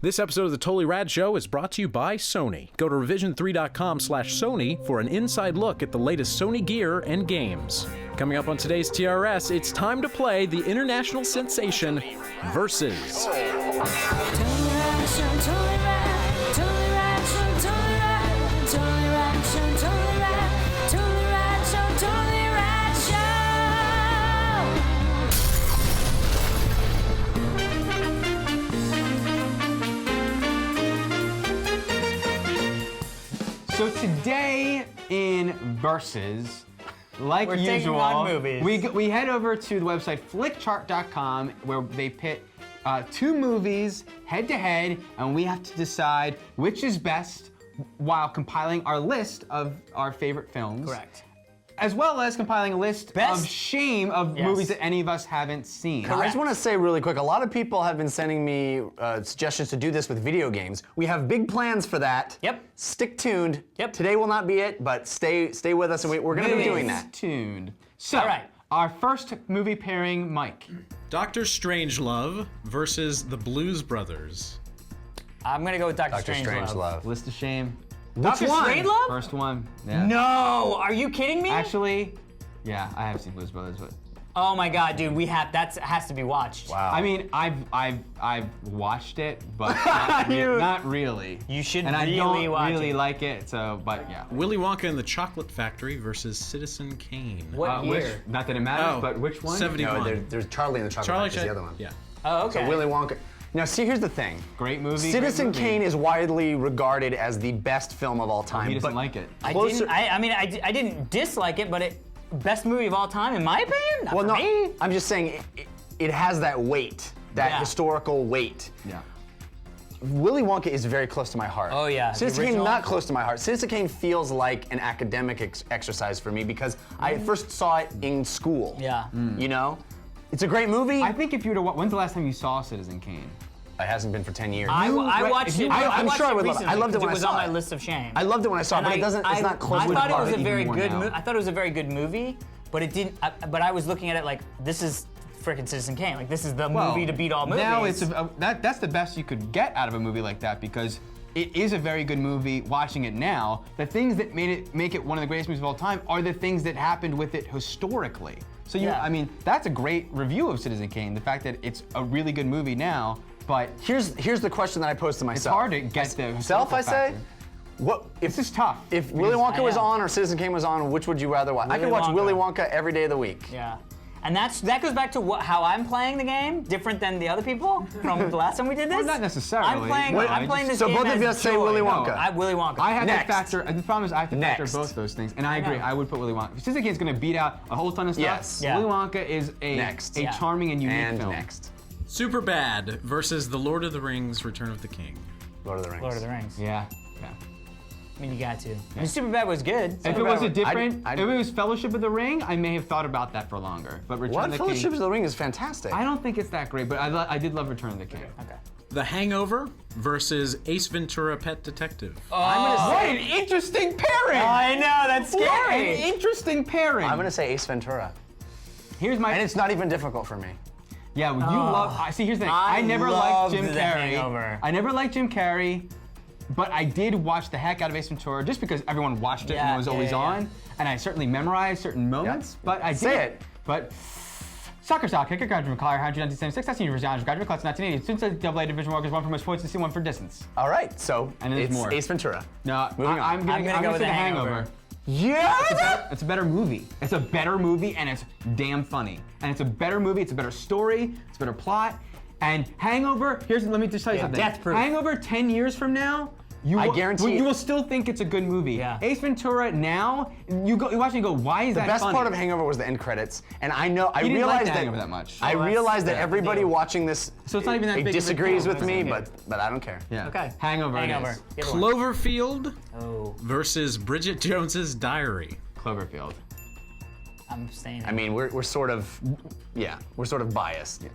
This episode of the Totally Rad Show is brought to you by Sony. Go to revision3.com/Sony for an inside look at the latest Sony gear and games. Coming up on today's TRS, it's time to play the international sensation Versus. So today in Versus, like We're usual, taking on movies. we head over to the website flickchart.com where they pit two movies head to head, and we have to decide which is best while compiling our list of our favorite films. Correct. As well as compiling a list of shame of movies that any of us haven't seen. I just want to say really quick, a lot of people have been sending me suggestions to do this with video games. We have big plans for that. Yep. Stick tuned. Yep. Today will not be it, but stay with us, and we're going to be doing that. Tuned. So, All right. Our first movie pairing, Mike. Dr. Strangelove versus the Blues Brothers. I'm gonna go with Dr. Dr. Strangelove. List of shame. Dr. Strangelove? First one. Yeah. No, are you kidding me? Actually, yeah, I have seen Blues Brothers, but Oh my God, dude, that has to be watched. Wow. I mean, I've watched it, but not really. You should and really I don't watch really it. like it. So, but yeah. Willy Wonka and the Chocolate Factory versus Citizen Kane. What Which, year? not that it matters, but which one? 71. No, there's Charlie and the Chocolate Charlie Factory is the other one. Yeah. Oh, okay. So Willy Wonka. Now, see, here's the thing. Great movie. Citizen great movie. Kane is widely regarded as the best film of all time. He doesn't but like it. I didn't dislike it, but best movie of all time, in my opinion? Not Well, for no, me. I'm just saying it has that weight, that historical weight. Yeah. Willy Wonka is very close to my heart. Oh, yeah, the Citizen Kane original? not close to my heart. Citizen Kane feels like an academic exercise for me because I first saw it in school. Yeah. You know? It's a great movie. I think if you were to, when's the last time you saw Citizen Kane? It hasn't been for 10 years. I watched it. I'm watched sure I would love it. recently I loved it because when I was saw on my it. list of shame. I loved it when I saw it, but it's not close to my I thought it heart. was a very even more good now. movie. I thought it was a very good movie, but it didn't. But I was looking at it like, this is freaking Citizen Kane. Like, this is the movie to beat all movies. Now that's the best you could get out of a movie like that because it is a very good movie. Watching it now, the things that make it one of the greatest movies of all time are the things that happened with it historically. So I mean, that's a great review of Citizen Kane. The fact that it's a really good movie now, but Here's the question that I posed to myself. it's hard to get the Self, I say. factor. What if This is tough. If Willy Wonka was I am. on or Citizen Kane was on, which would you rather watch? I could Willy watch Wonka. Willy Wonka every day of the week. Yeah. And that goes back to how I'm playing the game, different than the other people from the last time we did this. Well, not necessarily. I'm playing. No, I'm playing this So game both of as you say joy. Willy Wonka. Willy Wonka. I have Next. to factor. The problem is I have to factor Next. both those things, and I agree. know. I would put Willy Wonka. Citizen Kane's going to beat out a whole ton of stuff. Yes. Yeah. Willy Wonka is a Next. Yeah. charming and unique And film. next, Superbad versus The Lord of the Rings: Return of the King. Lord of the Rings. Lord of the Rings. Yeah. I mean, you got to. I mean, Superbad was good. If it was a I'd- different, I'd- if it was Fellowship of the Ring, I may have thought about that for longer. But Return What? of the Fellowship King, of the Ring is fantastic. I don't think it's that great, but I did love Return of the King. Okay. The Hangover versus Ace Ventura: Pet Detective. What an interesting pairing! I know, that's What scary. an interesting pairing. I'm gonna say Ace Ventura, Here's my. and it's not even difficult for me. Yeah, well, you love. See, here's the thing. I I never liked loved Jim The Carrey. Hangover. I never liked Jim Carrey, but I did watch the heck out of Ace Ventura just because everyone watched it and Yeah, it was yeah, always yeah, yeah. on, and I certainly memorized certain moments. But I did. Say it. But soccer style kicker, graduate from college, 1976, that's University Honors graduate class 1980. Since the AA Division workers, one for most points and one for distance. All right, so And there's it's more. Ace Ventura. No, Moving on. I'm gonna go with say The The Hangover. Hangover. Yeah. It's a better movie. It's a better movie, and it's damn funny. And it's a better movie. It's a better story. It's a better plot. And Hangover. Let me just tell you something. Death Proof. Hangover 10 years from now, I guarantee you will still think it's a good movie. Yeah. Ace Ventura now, you watch it and go, why is The that best funny? part of Hangover was the end credits, and I You didn't like realized The that Hangover that much. I Well, realized that that's the everybody deal. watching this So it's not even that big of a disagrees deal. with me, Okay. but I don't care. Yeah. Okay. Hangover. it Hangover. is. Good one. Cloverfield Oh, versus Bridget Jones's Diary. Cloverfield. I'm staying. I mean, we're sort of biased.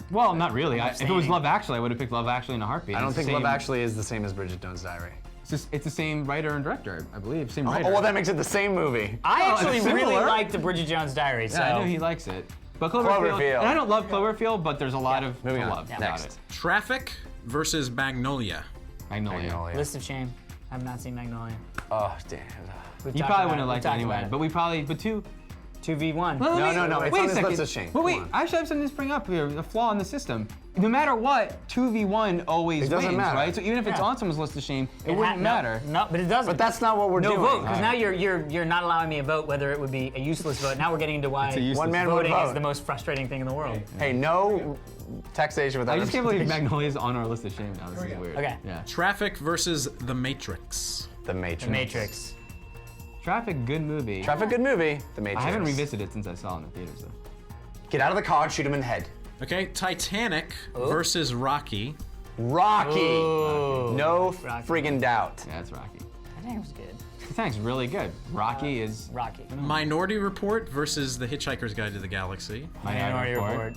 Well, not really. If it was abstaining. Love Actually, I would have picked Love Actually in a heartbeat. I don't It's think the Love same- Actually is the same as Bridget Jones' Diary. It's the same writer and director, I believe. Same Oh, writer. well, that makes it the same movie. I actually it's really similar. liked the Bridget Jones Diary. So Yeah, I know he likes it. But Cloverfield. Cloverfield. And I don't love Cloverfield, but there's a lot of Moving on. love about Next. it. Traffic versus Magnolia. Magnolia. List of Shame. I have not seen Magnolia. Oh, damn. You probably wouldn't have liked it anyway. But two. 2v1. No, it's Wait on a this second. list of shame. But wait, Come on. I actually have something to bring up here. A flaw in the system. No matter what, 2v1 always It doesn't wins, matter. right? So even if it's Yeah. on someone's list of shame, it wouldn't matter. No, but it doesn't. But that's not what we're no doing. vote, because now you're not allowing me a vote, whether it would be a useless vote. Now we're getting into why One man would voting vote. is the most frustrating thing in the world. Hey, no taxation without I just can't believe representation. Magnolia's on our list of shame now. This is weird. Okay. Yeah. Traffic versus The Matrix. The Matrix. The Matrix. Traffic, good movie. Traffic, good movie. The Matrix. I haven't revisited it since I saw it in the theaters though. Get out of the car and shoot him in the head. Okay, Titanic versus Rocky. Rocky. Ooh. No Rocky. friggin' doubt. Yeah, it's Rocky. I think it was good. Tithanic's really good. Rocky is Rocky. Minority Report versus The Hitchhiker's Guide to the Galaxy. Minority Report.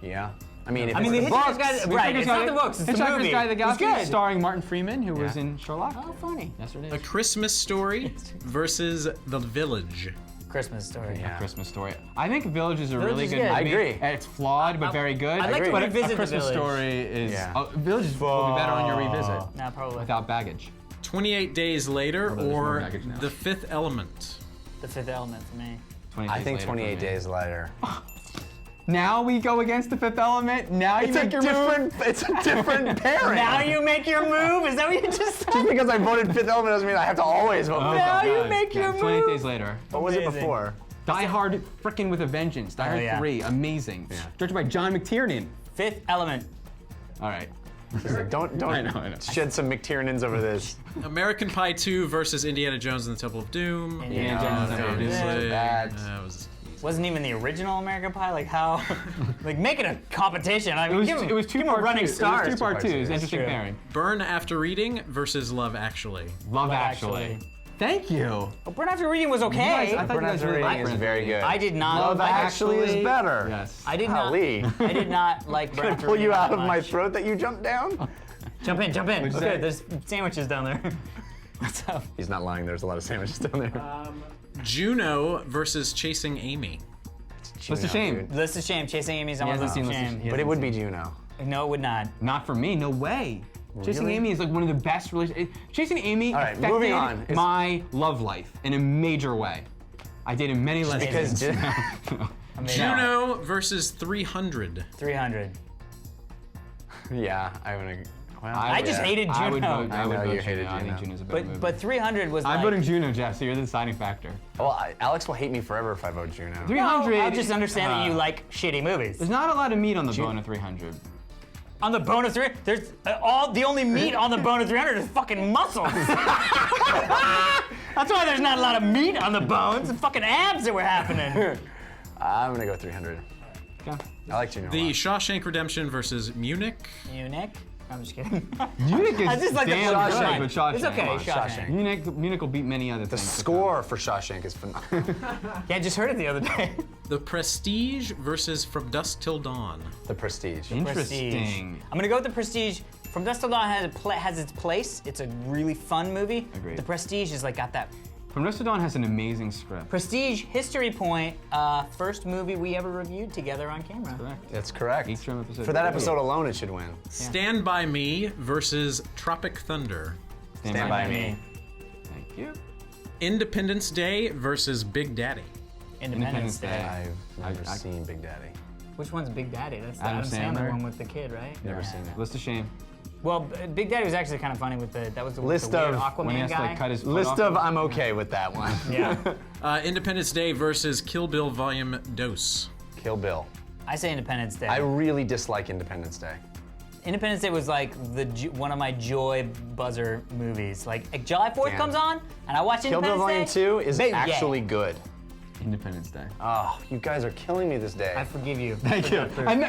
Yeah. I mean, if I mean, it's the the Hitchhiker's books, Guide. Right, it's not the books, it's the Hitchhiker's movie. Guide to the Galaxy, It's good. starring Martin Freeman, who was Yeah. in Sherlock. Oh, funny. Yes, it A is. Christmas Story versus The Village. Christmas Story. Yeah. Christmas Story. I think Village is a Village really is good good. movie. I agree. And it's flawed, but very good. I'd like to But revisit A Christmas The Village. Story is... Yeah. Oh, Village will be better on your revisit. Nah, probably. Without baggage. 28 Days Later there's more or baggage now. The Fifth Element. The Fifth Element for me. 28 I days think later 28 for me. days later. Now we go against the Fifth Element. Now you It's a make your move. different. It's a different pairing. Now you make your move? Is that what you just said? Just because I voted Fifth Element doesn't mean I have to always vote. Oh, Fifth Now Element. you make your 28 move. days later. What was it Amazing. before? Die Hard frickin' with a Vengeance. Die Hard yeah. 3, amazing. Yeah. Directed by John McTiernan. Fifth Element. All right. Don't I know. shed some McTiernans over this. American Pie 2 versus Indiana Jones and the Temple of Doom. Indiana Jones and the Temple of Doom. Obviously. Bad. That was Wasn't even the original American Pie. Like how? Like make it a competition. I mean, It was give 'em two-part running two. stars. It was two-part two. It was That's interesting true. pairing. Burn After Reading versus Love Actually. Love Actually. Actually. Thank you. Well, Burn After Reading was okay. I thought you Burn guys After really Reading liked is Burn very After good. I did not. Love Actually is better. Yes. I did not. Golly. I did not like Burn Gonna After pull Reading you out that of my much. throat that you jumped down? Jump in. What'd you Okay, say? there's sandwiches down there. What's up? He's not lying. There's a lot of sandwiches down there. Juno versus Chasing Amy. List of Shame. dude. List of Shame. Chasing Amy's on He my hasn't list seen of List of Shame. Shame. But it would be Juno. No, it would not. Not for me. No way. Chasing Really? Amy is like one of the best relationships. Chasing Amy All right, affected moving on. my love life in a major way. I dated many lesbians. Because I mean, Juno versus 300. 300. yeah, I'm gonna. Well, I just hated I would Juno. vote, I would know vote you hated Juno. I think Juno. Juno's a better movie. But 300 was like. I'm voting Juno, Jeff, so you're the deciding factor. Well, Alex will hate me forever if I vote Juno. 300. I'll just understand that you like shitty movies. There's not a lot of meat on the bone of 300. On the bone of 300, there's the only meat on the bone of 300 is fucking muscles. That's why there's not a lot of meat on the bones. It's fucking abs that were happening. I'm gonna go 300. Okay. I like Juno. The Shawshank Redemption versus Munich. Munich? I'm just kidding. Munich is I just like the damn Shawshank. good, but Shawshank. It's okay, Come on. Shawshank. Munich will beat many other The things. score for Shawshank is phenomenal. Yeah, I just heard it the other day. The Prestige versus From Dusk Till Dawn. The Prestige. Interesting. I'm gonna go with The Prestige. From Dusk Till Dawn has its place. It's a really fun movie. Agreed. The Prestige is like got that. From Dusk Till Dawn has an amazing script. Prestige history point. First movie we ever reviewed together on camera. Correct. That's correct. Each episode. For that episode alone, it should win. Stand By Me versus Tropic Thunder. Stand by me. Thank you. Independence Day versus Big Daddy. Independence Day. I've never seen Big Daddy. Which one's Big Daddy? That's the Adam Adam Sandler Sandler. one with the kid, right? Never seen it. List of Shame. Well, Big Daddy was actually kind of funny with that was the List weird of- Aquaman When he has to guy. like cut his foot List off. of I'm okay with that one. Yeah. Independence Day versus Kill Bill Volume Dos. Kill Bill. I say Independence Day. I really dislike Independence Day. Independence Day was like one of my joy buzzer movies. Like July 4th Damn. comes on, and I watch Kill Bill Independence Volume Day. 2 is Big actually yeah. good. Independence Day. Oh, you guys are killing me this day. I forgive you. Thank you.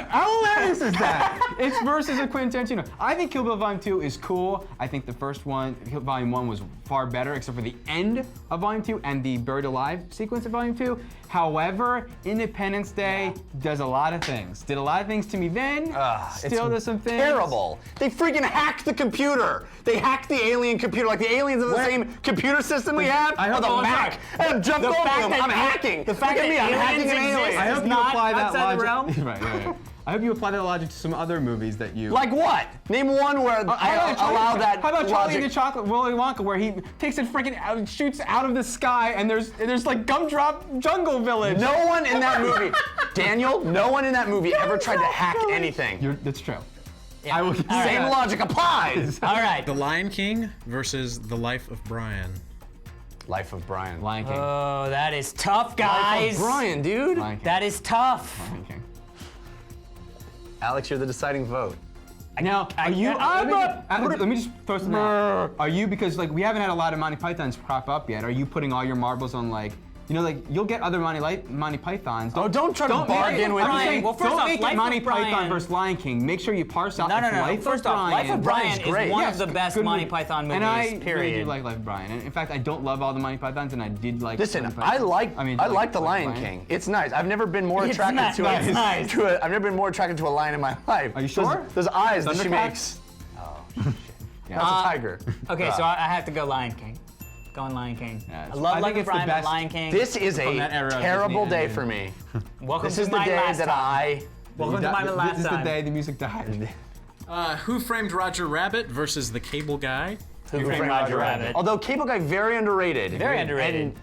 How hilarious is that? It's versus a Quentin Tarantino. I think Kill Bill Volume 2 is cool. I think the first one, Volume 1, was far better, except for the end of Volume 2 and the Buried Alive sequence of Volume 2. However, Independence Day does a lot of things. Did a lot of things to me then. Still does some things. Terrible. They freaking hacked the computer. They hacked the alien computer. Like the aliens have the same computer system we have. I hope the Mac. And Jeff Goldblum. I'm hacking. The fact Look at me. I'm hacking an alien. I hope you not apply that outside the logic. realm. Right. I hope you apply that logic to some other movies that you. Like what? Name one where I allow that How about Charlie logic. and the Chocolate Willy Wonka, where he takes it freaking out, shoots out of the sky, and there's like Gumdrop Jungle Village. No one in that movie, Daniel, no one in that movie ever tried to hack anything. That's true. Yeah. I will All right. Same logic applies. All right. The Lion King versus The Life of Brian. Life of Brian. Lion King. Oh, that is tough, Life guys. of Brian, dude. Lion King. That is tough. Lion King. Alex, you're the deciding vote. Now, are you? I'm let me just throw something out. Are you, because like we haven't had a lot of Monty Pythons crop up yet? Are you putting all your marbles on like? You know, like you'll get other Monty Pythons. Don't try to bargain with I'm me. saying, Well, first don't off, make Life it of Monty Brian- Python versus Lion King. Make sure you parse out. No. Life First of off, Life of Brian is great. one Yes, of the best good Monty movie. Python movies, And I period. really do like Life of Brian. And in fact, I don't love all the Monty Pythons, and I did like. Listen, Monty I Python. like I the Lion King. It's nice. I've never been more It's attracted nice, to it's nice. I've never been more attracted to a lion in my life. Are you sure? Those eyes that she Thundercats? makes. That's a tiger. Okay, so I have to go Lion King. Going Lion King. Yeah, I love I Life think of it's the Brian, but best- Lion King. This is From that era a of terrible Disney day animated. for me. Welcome This to is the my day last that time. Welcome to my last This is the time. day the music died. Who Framed Roger Rabbit versus The Cable Guy. Who Framed Roger Rabbit? Although Cable Guy, very underrated. Very underrated. And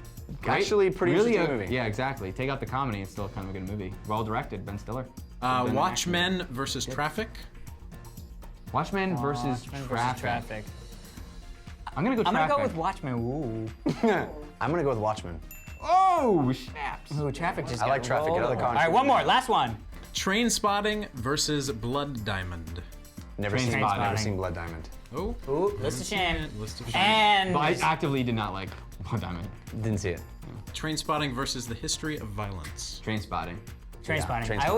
actually pretty really interesting movie. Yeah, exactly. Take out the comedy, it's still kind of a good movie. Well directed, Ben Stiller. Watchmen versus Traffic. Watchmen versus Watchmen Traffic. Traffic. I'm gonna go I'm Traffic. gonna go with Watchmen. Ooh. I'm gonna go with Watchmen. Oh, snaps. Ooh, Traffic just I got like Traffic. rolled Get out of the over. car. All right, one more. Last one. Train Spotting versus Blood Diamond. Never Train seen Spotting. Never seen Blood Diamond. Oh. Ooh, list of shame. List of shame. And But I actively did not like Blood Diamond. Didn't see it. Train Spotting versus The History of Violence. Train Spotting. Train Spotting. Train I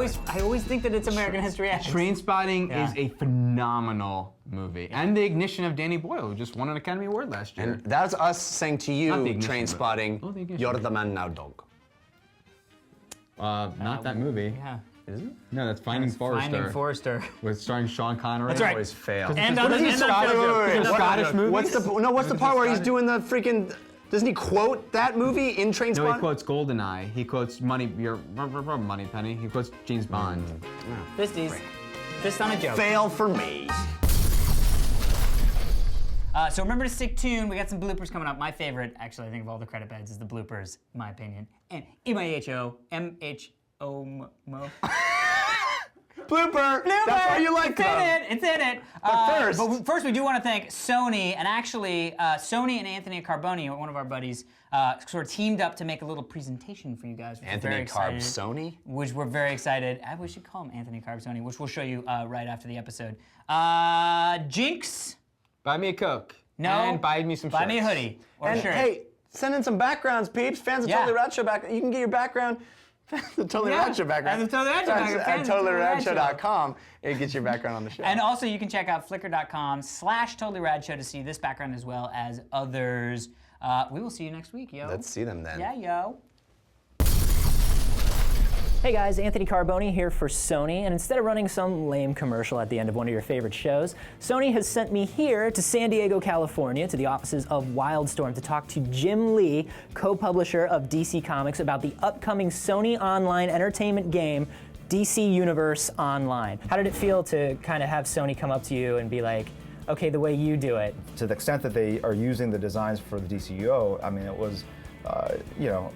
always think that it's American History X. Train Spotting Yeah. is a phenomenal movie. And the ignition of Danny Boyle, who just won an Academy Award last year. And that's us saying to Not the you, ignition, Train but- Spotting, Oh, the ignition. you're the man now, dog. Not that movie. Yeah. No, that's Finding Forrester. Finding Forrester. With starring Sean Connery. That's right. Always fail. And What on is the he, end of Scottish? the- Is it Scottish movie? What's the part where he's doing the freaking? Doesn't he quote that movie in Train No, Spotting? he quotes GoldenEye. He quotes Money Penny. He quotes James Bond. Fisties. Fist on a joke. Fail for me. So remember to stick tuned. We got some bloopers coming up. My favorite, actually, I think of all the credit beds, is the bloopers, in my opinion. And M-I-H-O-M-H-O-M-O. Blooper. That's why you like It's in them. it. It's in it. But first, we do want to thank Sony, and actually, Sony and Anthony Carboni, one of our buddies, sort of teamed up to make a little presentation for you guys. Which we're very Anthony Carb excited- Sony. Which we're very excited. We should call him Anthony Carb Sony, which we'll show you right after the episode. Jinx. Buy me a Coke. No. And buy me some Buy me a shirts. hoodie or And a shirt. hey, send in some backgrounds, peeps. Fans of Yeah. Totally Rad Show back. You can get your background. The Totally Yeah, Rad Show background. fans of Totally Rad Show background, At fans of Totally Rad Show. TotallyRadShow.com. It gets your background on the show. And also, you can check out flickr.com/Totally Rad Show to see this background as well as others. We will see you next week, yo. Let's see them then. Yeah, yo. Hey guys, Anthony Carboni here for Sony, and instead of running some lame commercial at the end of one of your favorite shows, Sony has sent me here to San Diego, California, to the offices of Wildstorm to talk to Jim Lee, co-publisher of DC Comics, about the upcoming Sony online entertainment game, DC Universe Online. How did it feel to kind of have Sony come up to you and be like, okay, the way you do it? To the extent that they are using the designs for the DCUO, I mean, it was, you know,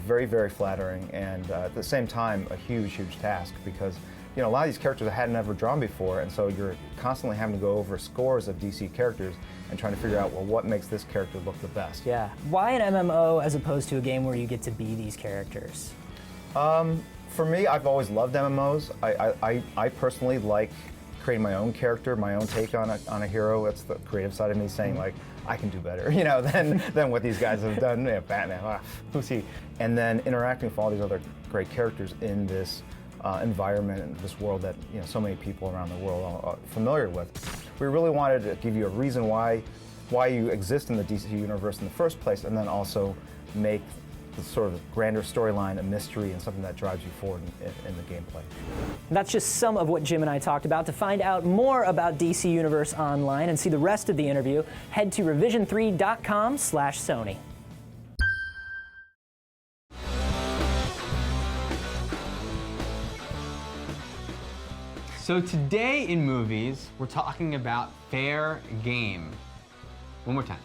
very, very flattering, and at the same time, a huge, huge task, because, you know, a lot of these characters I hadn't ever drawn before, and so you're constantly having to go over scores of DC characters and trying to figure out, well, what makes this character look the best. Yeah. Why an MMO as opposed to a game where you get to be these characters? For me, I've always loved MMOs. I personally like creating my own character, my own take on a hero. That's the creative side of me saying, like, I can do better, you know, than what these guys have done. You know, Batman, who's he? And then interacting with all these other great characters in this environment and this world that, you know, so many people around the world are familiar with. We really wanted to give you a reason why you exist in the DC universe in the first place, and then also make the sort of grander storyline, a mystery, and something that drives you forward in the gameplay. That's just some of what Jim and I talked about. To find out more about DC Universe Online and see the rest of the interview, head to revision3.com/Sony. So today in movies, we're talking about fair game. One more time.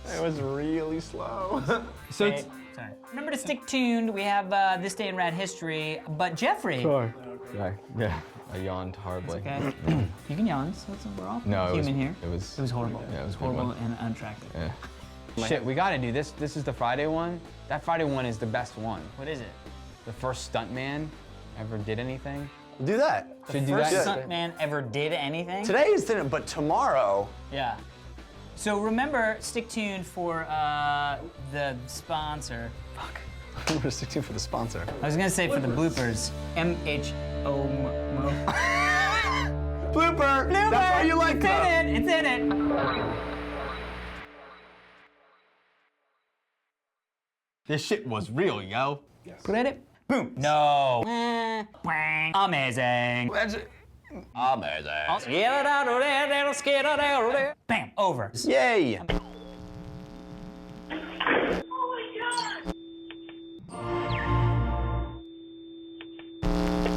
It was really slow. So Hey, sorry. Remember to stick tuned. We have This Day in Rad History. But Jeffrey, Sorry. Yeah, I yawned horribly. okay, you can yawn. So we're all No, it was- human here. it was- It was horrible. yeah, it was a good horrible one. and unattractive. Yeah. Shit, we gotta do this. This is the Friday one. That Friday one is the best one. What is it? The first stuntman ever did anything. Do that. Should do First that. stuntman ever did anything? Today is dinner, but tomorrow. Yeah. So remember, stick tuned for the sponsor. Fuck. I'm gonna stick to for the sponsor. I was gonna say for the bloopers. MHO. Blooper! That's why you like It's them. in it. It's in it. This shit was real, yo. Credit. Boom. No. Amazing. That's it. Bam. Over. Yay!